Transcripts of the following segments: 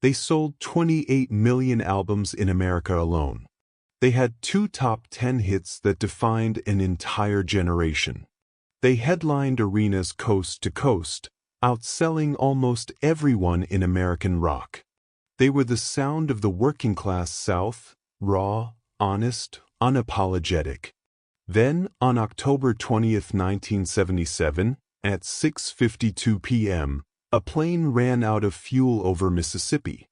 They sold 28 million albums in America alone. They had 2 top 10 hits that defined an entire generation. They headlined arenas coast to coast, outselling almost everyone in American rock. They were the sound of the working-class South, raw, honest, unapologetic. Then, on October 20, 1977, at 6:52 p.m., a plane ran out of fuel over Mississippi.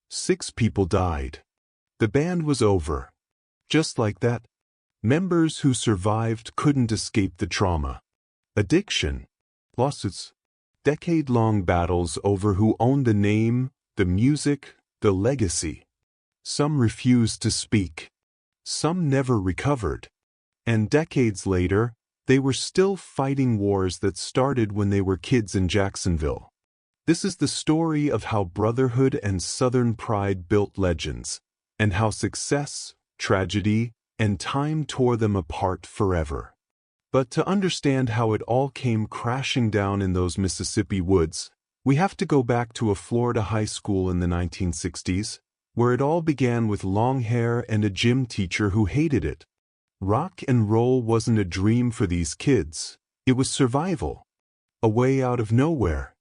6 people died. The band was over. Just like that. Members who survived couldn't escape the trauma. Addiction, lawsuits, decade-long battles over who owned the name, the music, the legacy. Some refused to speak. Some never recovered. And decades later, they were still fighting wars that started when they were kids in Jacksonville. This is the story of how brotherhood and Southern pride built legends, and how success, tragedy, and time tore them apart forever. But to understand how it all came crashing down in those Mississippi woods, we have to go back to a Florida high school in the 1960s, where it all began with long hair and a gym teacher who hated it. Rock and roll wasn't a dream for these kids, it was survival. A way out of nowhere.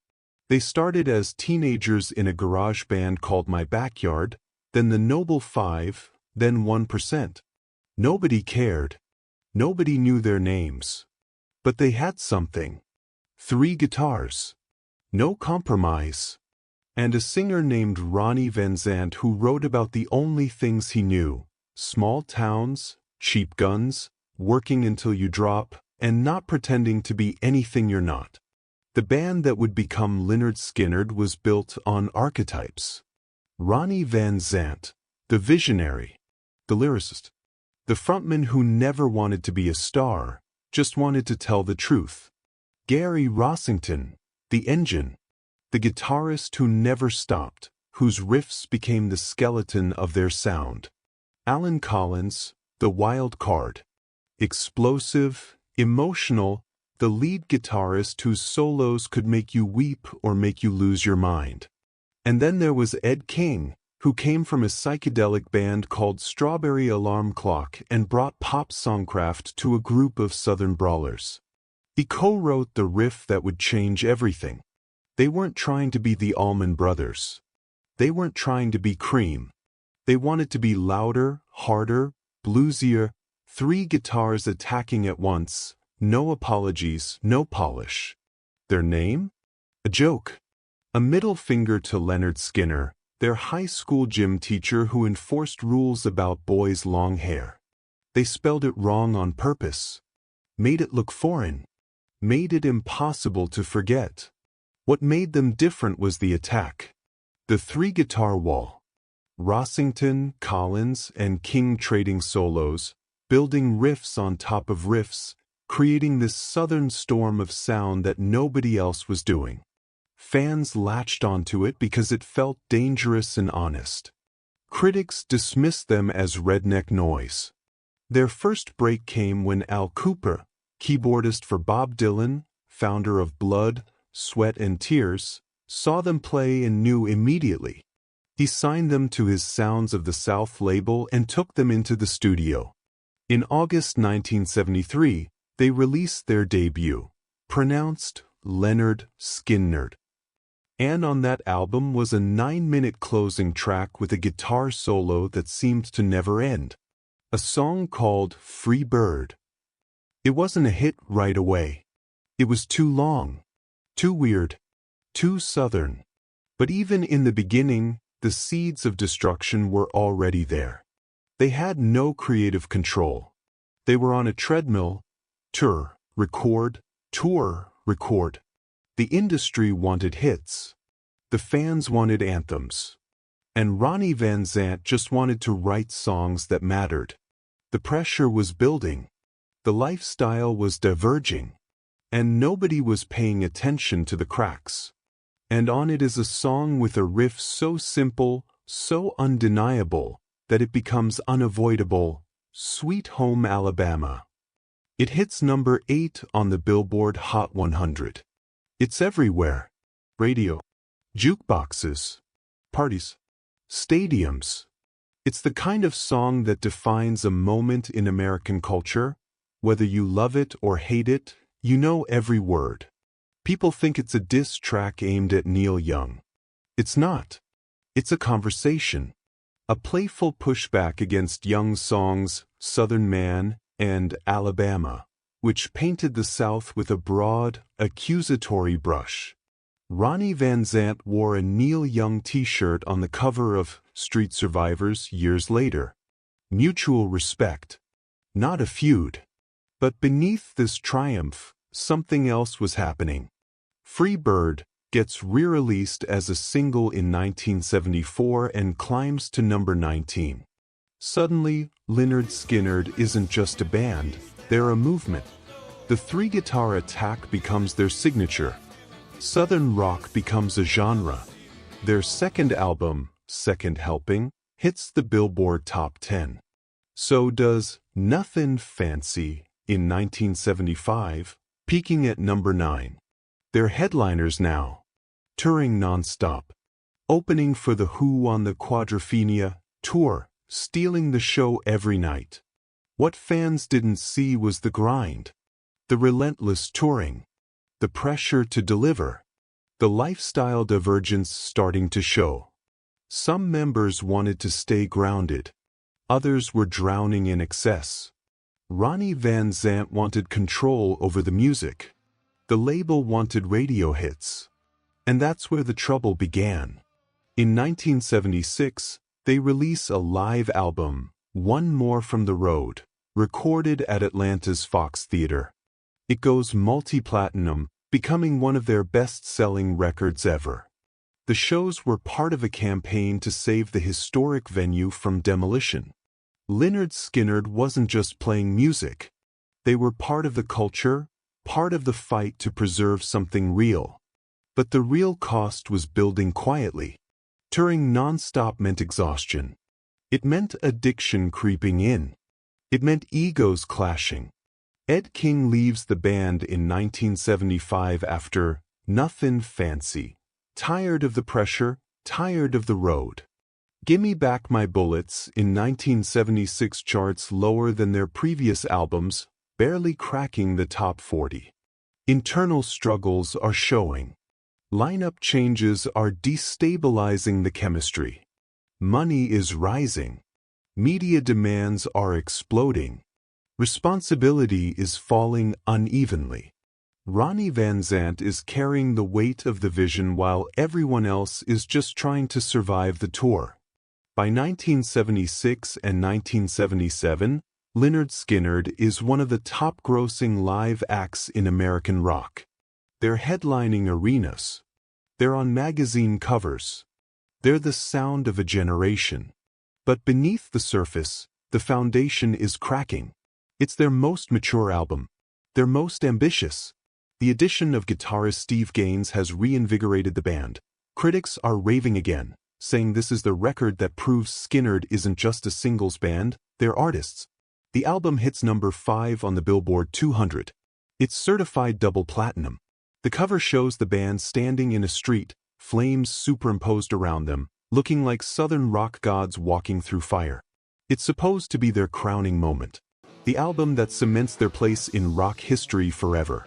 They started as teenagers in a garage band called My Backyard, then the Noble 5, then 1%. Nobody cared. Nobody knew their names. But they had something. 3 guitars. No compromise. And a singer named Ronnie Van Zant who wrote about the only things he knew: small towns, cheap guns, working until you drop, and not pretending to be anything you're not. The band that would become Lynyrd Skynyrd was built on archetypes. Ronnie Van Zant, the visionary, the lyricist, the frontman who never wanted to be a star, just wanted to tell the truth. Gary Rossington, the engine, the guitarist who never stopped, whose riffs became the skeleton of their sound. Alan Collins, the wild card, explosive, emotional, the lead guitarist whose solos could make you weep or make you lose your mind. And then there was Ed King, who came from a psychedelic band called Strawberry Alarm Clock and brought pop songcraft to a group of Southern brawlers. He co-wrote the riff that would change everything. They weren't trying to be the Allman Brothers. They weren't trying to be Cream. They wanted to be louder, harder, bluesier, 3 guitars attacking at once, no apologies, no polish. Their name? A joke. A middle finger to Leonard Skinner, their high school gym teacher who enforced rules about boys' long hair. They spelled it wrong on purpose. Made it look foreign. Made it impossible to forget. What made them different was the attack. The 3-guitar wall. Rossington, Collins, and King trading solos, building riffs on top of riffs, creating this southern storm of sound that nobody else was doing. Fans latched onto it because it felt dangerous and honest. Critics dismissed them as redneck noise. Their first break came when Al Kooper, keyboardist for Bob Dylan, founder of Blood, Sweat and Tears, saw them play and knew immediately. He signed them to his Sounds of the South label and took them into the studio. In August 1973, they released their debut, pronounced Lynyrd Skynyrd. And on that album was a 9-minute closing track with a guitar solo that seemed to never end. A song called Free Bird. It wasn't a hit right away. It was too long, too weird, too Southern. But even in the beginning, the seeds of destruction were already there. They had no creative control. They were on a treadmill. Tour, record, tour, record. The industry wanted hits. The fans wanted anthems. And Ronnie Van Zant just wanted to write songs that mattered. The pressure was building. The lifestyle was diverging. And nobody was paying attention to the cracks. And on it is a song with a riff so simple, so undeniable, that it becomes unavoidable. Sweet Home Alabama. It hits number 8 on the Billboard Hot 100. It's everywhere. Radio. Jukeboxes. parties, stadiums. It's the kind of song that defines a moment in American culture. Whether you love it or hate it, you know every word. People think it's a diss track aimed at Neil Young. It's not. It's a conversation. A playful pushback against Young's songs Southern Man and Alabama, which painted the South with a broad, accusatory brush. Ronnie Van Zant wore a Neil Young t-shirt on the cover of Street Survivors years later. Mutual respect. Not a feud. But beneath this triumph, something else was happening. Free Bird gets re-released as a single in 1974 and climbs to number 19. Suddenly, Lynyrd Skynyrd isn't just a band, they're a movement. The three-guitar attack becomes their signature. Southern rock becomes a genre. Their second album, Second Helping, hits the Billboard Top 10. So does Nothin' Fancy in 1975, peaking at number 9. They're headliners now, touring non-stop, opening for The Who on the Quadrophenia tour, stealing the show every night. What fans didn't see was the grind, the relentless touring, the pressure to deliver, the lifestyle divergence starting to show. Some members wanted to stay grounded, others were drowning in excess. Ronnie Van Zant wanted control over the music. The label wanted radio hits. And that's where the trouble began. In 1976, they release a live album, One More from the Road, recorded at Atlanta's Fox Theater. It goes multi-platinum, becoming one of their best-selling records ever. The shows were part of a campaign to save the historic venue from demolition. Lynyrd Skynyrd wasn't just playing music. They were part of the culture, part of the fight to preserve something real. But the real cost was building quietly. Touring non-stop meant exhaustion. It meant addiction creeping in. It meant egos clashing. Ed King leaves the band in 1975 after Nothin' Fancy. Tired of the pressure, tired of the road. Gimme Back My Bullets in 1976 charts lower than their previous albums, barely cracking the top 40. Internal struggles are showing. Lineup changes are destabilizing the chemistry. Money is rising. Media demands are exploding. Responsibility is falling unevenly. Ronnie Van Zant is carrying the weight of the vision while everyone else is just trying to survive the tour. By 1976 and 1977, Lynyrd Skynyrd is one of the top-grossing live acts in American rock. They're headlining arenas. They're on magazine covers. They're the sound of a generation. But beneath the surface, the foundation is cracking. It's their most mature album. Their most ambitious. The addition of guitarist Steve Gaines has reinvigorated the band. Critics are raving again, saying this is the record that proves Skynyrd isn't just a singles band, they're artists. The album hits number 5 on the Billboard 200. It's certified double platinum. The cover shows the band standing in a street, flames superimposed around them, looking like southern rock gods walking through fire. It's supposed to be their crowning moment. The album that cements their place in rock history forever.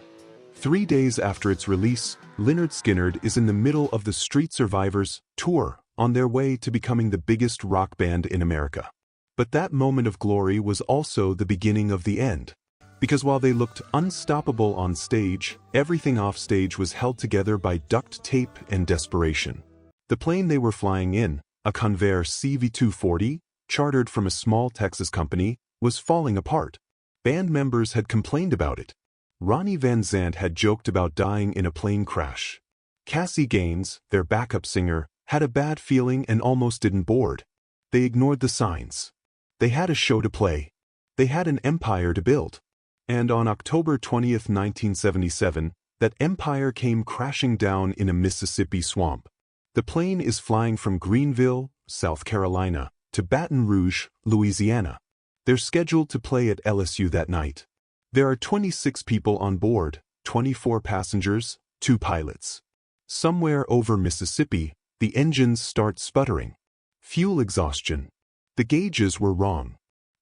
3 days after its release, Lynyrd Skynyrd is in the middle of the Street Survivors tour, on their way to becoming the biggest rock band in America. But that moment of glory was also the beginning of the end. Because while they looked unstoppable on stage, everything off stage was held together by duct tape and desperation. The plane they were flying in, a Convair CV-240, chartered from a small Texas company, was falling apart. Band members had complained about it. Ronnie Van Zant had joked about dying in a plane crash. Cassie Gaines, their backup singer, had a bad feeling and almost didn't board. They ignored the signs. They had a show to play. They had an empire to build. And on October 20, 1977, that empire came crashing down in a Mississippi swamp. The plane is flying from Greenville, South Carolina, to Baton Rouge, Louisiana. They're scheduled to play at LSU that night. There are 26 people on board, 24 passengers, 2 pilots. Somewhere over Mississippi, The engines start sputtering. Fuel exhaustion. The gauges were wrong.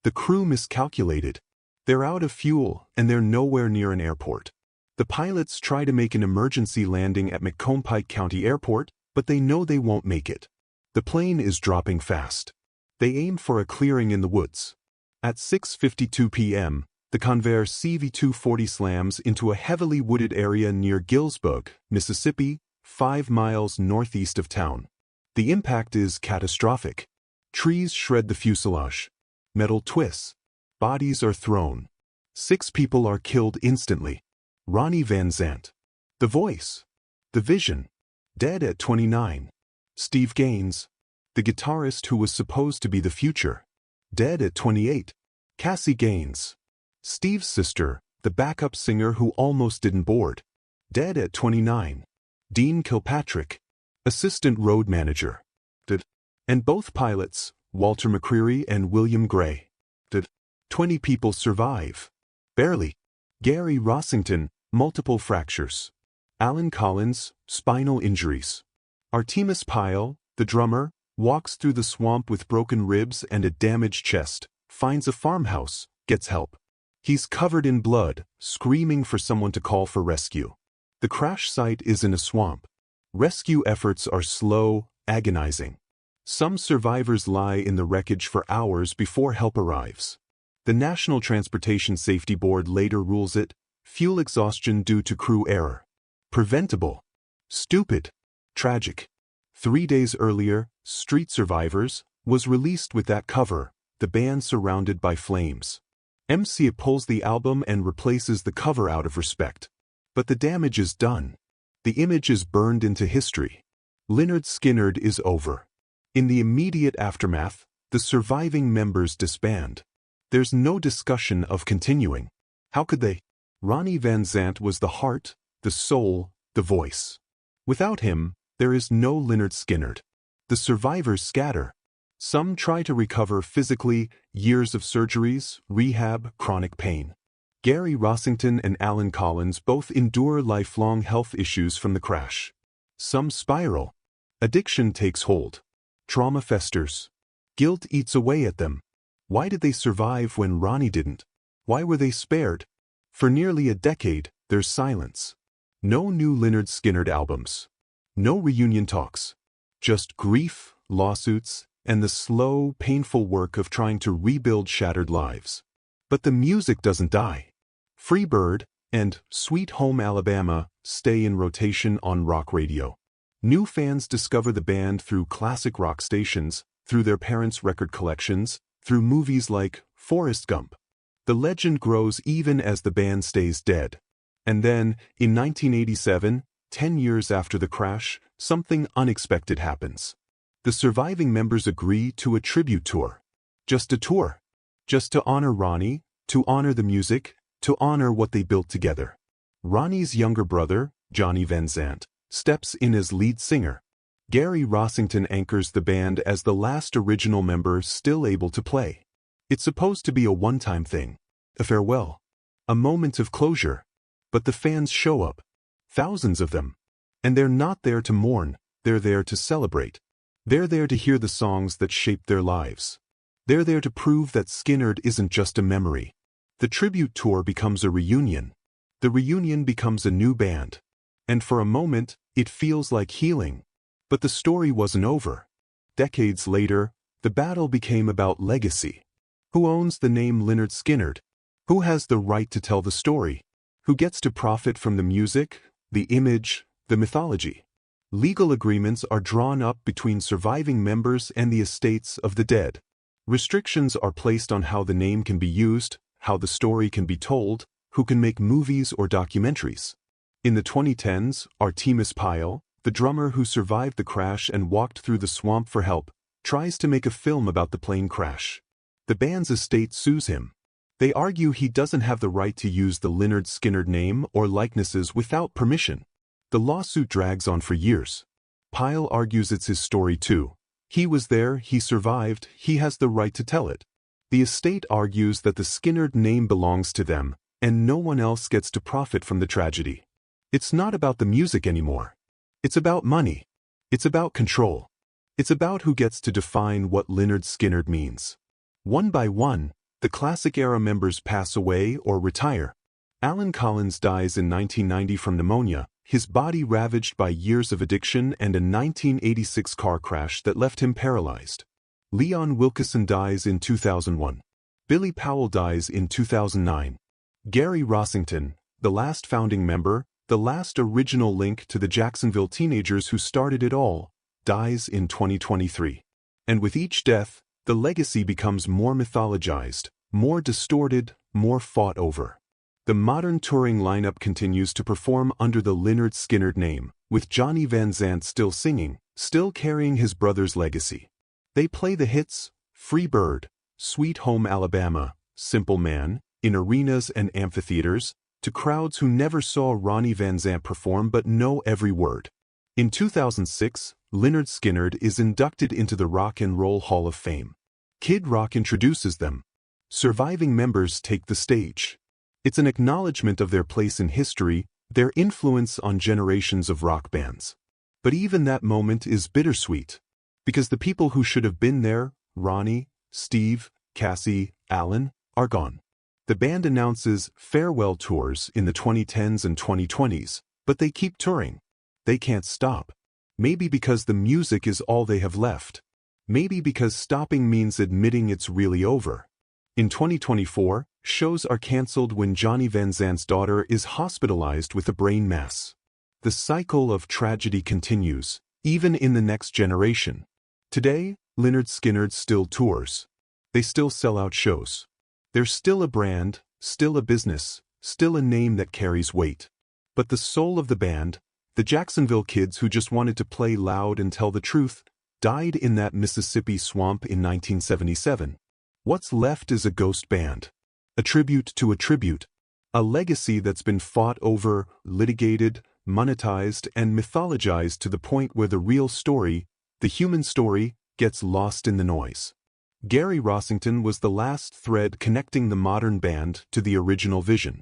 The crew miscalculated. They're out of fuel, and they're nowhere near an airport. The pilots try to make an emergency landing at Macomb County Airport, but they know they won't make it. The plane is dropping fast. They aim for a clearing in the woods. At 6:52 p.m., the Convair CV-240 slams into a heavily wooded area near Gillsburg, Mississippi, 5 miles northeast of town. The impact is catastrophic. Trees shred the fuselage. Metal twists. Bodies are thrown. 6 people are killed instantly. Ronnie Van Zant. The voice. The vision. Dead at 29. Steve Gaines. The guitarist who was supposed to be the future. Dead at 28. Cassie Gaines. Steve's sister, the backup singer who almost didn't board. Dead at 29. Dean Kilpatrick. Assistant road manager. Dead. And both pilots, Walter McCreary and William Gray. Dead. 20 people survive. Barely. Gary Rossington, multiple fractures. Alan Collins, spinal injuries. Artemis Pyle, the drummer, walks through the swamp with broken ribs and a damaged chest, finds a farmhouse, gets help. He's covered in blood, screaming for someone to call for rescue. The crash site is in a swamp. Rescue efforts are slow, agonizing. Some survivors lie in the wreckage for hours before help arrives. The National Transportation Safety Board later rules it fuel exhaustion due to crew error. Preventable. Stupid. Tragic. 3 days earlier, Street Survivors was released with that cover, the band surrounded by flames. MC pulls the album and replaces the cover out of respect. But the damage is done. The image is burned into history. Lynyrd Skynyrd is over. In the immediate aftermath, the surviving members disband. There's no discussion of continuing. How could they? Ronnie Van Zant was the heart, the soul, the voice. Without him, there is no Lynyrd Skynyrd. The survivors scatter. Some try to recover physically, years of surgeries, rehab, chronic pain. Gary Rossington and Alan Collins both endure lifelong health issues from the crash. Some spiral. Addiction takes hold. Trauma festers. Guilt eats away at them. Why did they survive when Ronnie didn't? Why were they spared? For nearly a decade, there's silence. No new Lynyrd Skynyrd albums. No reunion talks. Just grief, lawsuits, and the slow, painful work of trying to rebuild shattered lives. But the music doesn't die. Free Bird and Sweet Home Alabama stay in rotation on rock radio. New fans discover the band through classic rock stations, through their parents' record collections, through movies like Forrest Gump. The legend grows even as the band stays dead. And then, in 1987, 10 years after the crash, something unexpected happens. The surviving members agree to a tribute tour. Just a tour. Just to honor Ronnie, to honor the music, to honor what they built together. Ronnie's younger brother, Johnny Van Zant, steps in as lead singer. Gary Rossington anchors the band as the last original member still able to play. It's supposed to be a one-time thing, a farewell, a moment of closure. But the fans show up, thousands of them. And they're not there to mourn, they're there to celebrate. They're there to hear the songs that shaped their lives. They're there to prove that Skynyrd isn't just a memory. The tribute tour becomes a reunion. The reunion becomes a new band. And for a moment, it feels like healing. But the story wasn't over. Decades later, the battle became about legacy. Who owns the name Lynyrd Skynyrd? Who has the right to tell the story? Who gets to profit from the music, the image, the mythology? Legal agreements are drawn up between surviving members and the estates of the dead. Restrictions are placed on how the name can be used, how the story can be told, who can make movies or documentaries. In the 2010s, Artemis Pyle, the drummer who survived the crash and walked through the swamp for help, tries to make a film about the plane crash. The band's estate sues him. They argue he doesn't have the right to use the Lynyrd Skynyrd name or likenesses without permission. The lawsuit drags on for years. Pyle argues it's his story too. He was there, he survived, he has the right to tell it. The estate argues that the Skynyrd name belongs to them, and no one else gets to profit from the tragedy. It's not about the music anymore. It's about money. It's about control. It's about who gets to define what Lynyrd Skynyrd means. One by one, the classic-era members pass away or retire. Allen Collins dies in 1990 from pneumonia, his body ravaged by years of addiction and a 1986 car crash that left him paralyzed. Leon Wilkeson dies in 2001. Billy Powell dies in 2009. Gary Rossington, the last founding member, the last original link to the Jacksonville teenagers who started it all, dies in 2023. And with each death, the legacy becomes more mythologized, more distorted, more fought over. The modern touring lineup continues to perform under the Lynyrd Skynyrd name, with Ronnie Van Zant still singing, still carrying his brother's legacy. They play the hits, Free Bird, Sweet Home Alabama, Simple Man, in arenas and amphitheaters, to crowds who never saw Ronnie Van Zant perform but know every word. In 2006, Lynyrd Skynyrd is inducted into the Rock and Roll Hall of Fame. Kid Rock introduces them. Surviving members take the stage. It's an acknowledgement of their place in history, their influence on generations of rock bands. But even that moment is bittersweet, because the people who should have been there, Ronnie, Steve, Cassie, Alan, are gone. The band announces farewell tours in the 2010s and 2020s, but they keep touring. They can't stop. Maybe because the music is all they have left. Maybe because stopping means admitting it's really over. In 2024, shows are cancelled when Ronnie Van Zant's daughter is hospitalized with a brain mass. The cycle of tragedy continues, even in the next generation. Today, Lynyrd Skynyrd still tours. They still sell out shows. They're still a brand, still a business, still a name that carries weight. But the soul of the band, the Jacksonville kids who just wanted to play loud and tell the truth, died in that Mississippi swamp in 1977. What's left is a ghost band. A tribute to a tribute. A legacy that's been fought over, litigated, monetized, and mythologized to the point where the real story, the human story, gets lost in the noise. Gary Rossington was the last thread connecting the modern band to the original vision.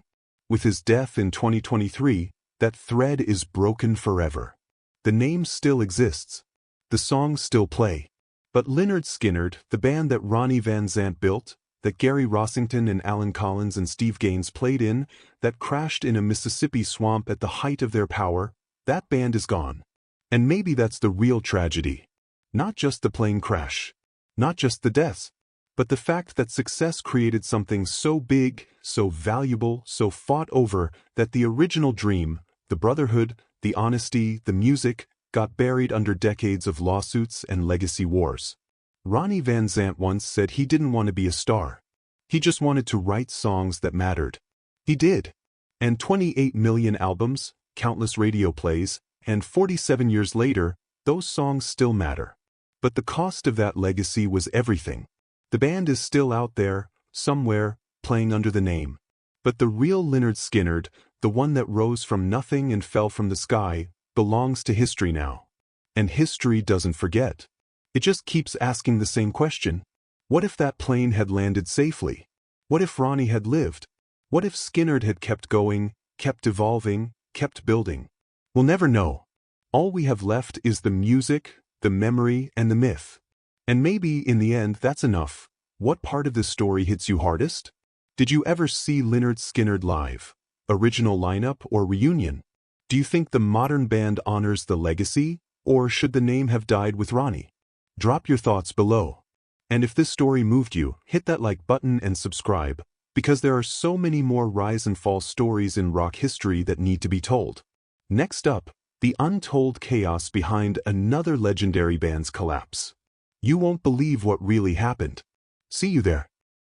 With his death in 2023, that thread is broken forever. The name still exists. The songs still play. But Lynyrd Skynyrd, the band that Ronnie Van Zant built, that Gary Rossington and Allen Collins and Steve Gaines played in, that crashed in a Mississippi swamp at the height of their power, that band is gone. And maybe that's the real tragedy. Not just the plane crash. Not just the deaths. But the fact that success created something so big, so valuable, so fought over, that the original dream, the brotherhood, the honesty, the music, got buried under decades of lawsuits and legacy wars. Ronnie Van Zant once said he didn't want to be a star. He just wanted to write songs that mattered. He did. And 28 million albums, countless radio plays, and 47 years later, those songs still matter. But the cost of that legacy was everything. The band is still out there, somewhere, playing under the name. But the real Lynyrd Skynyrd, the one that rose from nothing and fell from the sky, belongs to history now. And history doesn't forget. It just keeps asking the same question. What if that plane had landed safely? What if Ronnie had lived? What if Skynyrd had kept going, kept evolving, kept building? We'll never know. All we have left is the music, the memory, and the myth. And maybe, in the end, that's enough. What part of this story hits you hardest? Did you ever see Lynyrd Skynyrd live? Original lineup or reunion? Do you think the modern band honors the legacy, or should the name have died with Ronnie? Drop your thoughts below. And if this story moved you, hit that like button and subscribe, because there are so many more rise and fall stories in rock history that need to be told. Next up, the untold chaos behind another legendary band's collapse. You won't believe what really happened. See you there.